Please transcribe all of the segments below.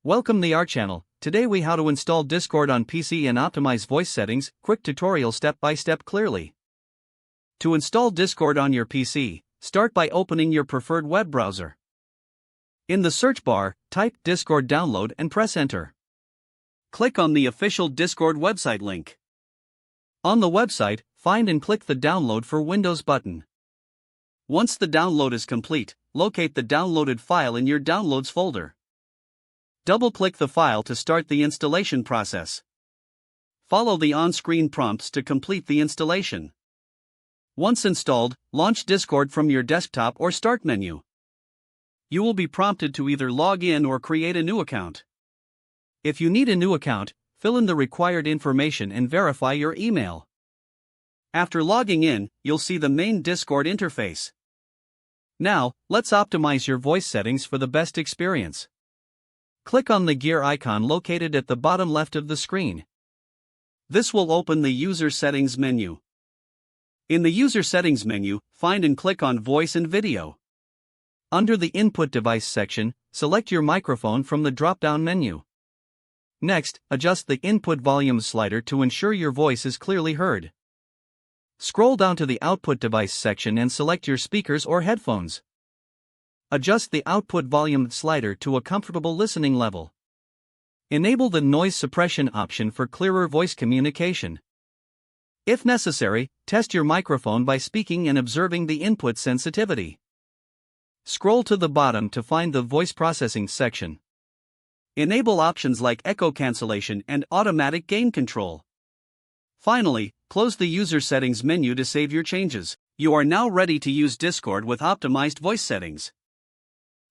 Welcome to our channel. Today we how to install Discord on PC and optimize voice settings. Quick tutorial step by step clearly. To install Discord on your PC, start by opening your preferred web browser. In the search bar, type Discord download and press enter. Click on the official Discord website link. On the website, find and click the download for Windows button. Once the download is complete, locate the downloaded file in your downloads folder. Double-click the file to start the installation process. Follow the on-screen prompts to complete the installation. Once installed, launch Discord from your desktop or Start menu. You will be prompted to either log in or create a new account. If you need a new account, fill in the required information and verify your email. After logging in, you'll see the main Discord interface. Now, let's optimize your voice settings for the best experience. Click on the gear icon located at the bottom left of the screen. This will open the User Settings menu. In the User Settings menu, find and click on Voice and Video. Under the Input Device section, select your microphone from the drop-down menu. Next, adjust the input volume slider to ensure your voice is clearly heard. Scroll down to the Output Device section and select your speakers or headphones. Adjust the output volume slider to a comfortable listening level. Enable the noise suppression option for clearer voice communication. If necessary, test your microphone by speaking and observing the input sensitivity. Scroll to the bottom to find the voice processing section. Enable options like echo cancellation and automatic gain control. Finally, close the User Settings menu to save your changes. You are now ready to use Discord with optimized voice settings.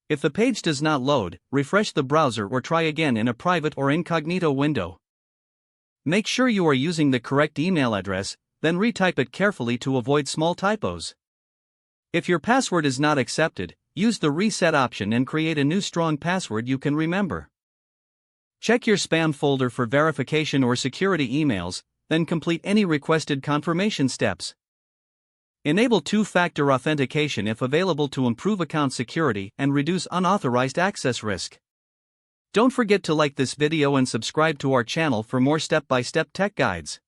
If the page does not load, refresh the browser or try again in a private or incognito window. Make sure you are using the correct email address, then retype it carefully to avoid small typos. If your password is not accepted, use the reset option and create a new strong password you can remember. Check your spam folder for verification or security emails, then complete any requested confirmation steps. Enable two-factor authentication if available to improve account security and reduce unauthorized access risk. Don't forget to like this video and subscribe to our channel for more step-by-step tech guides.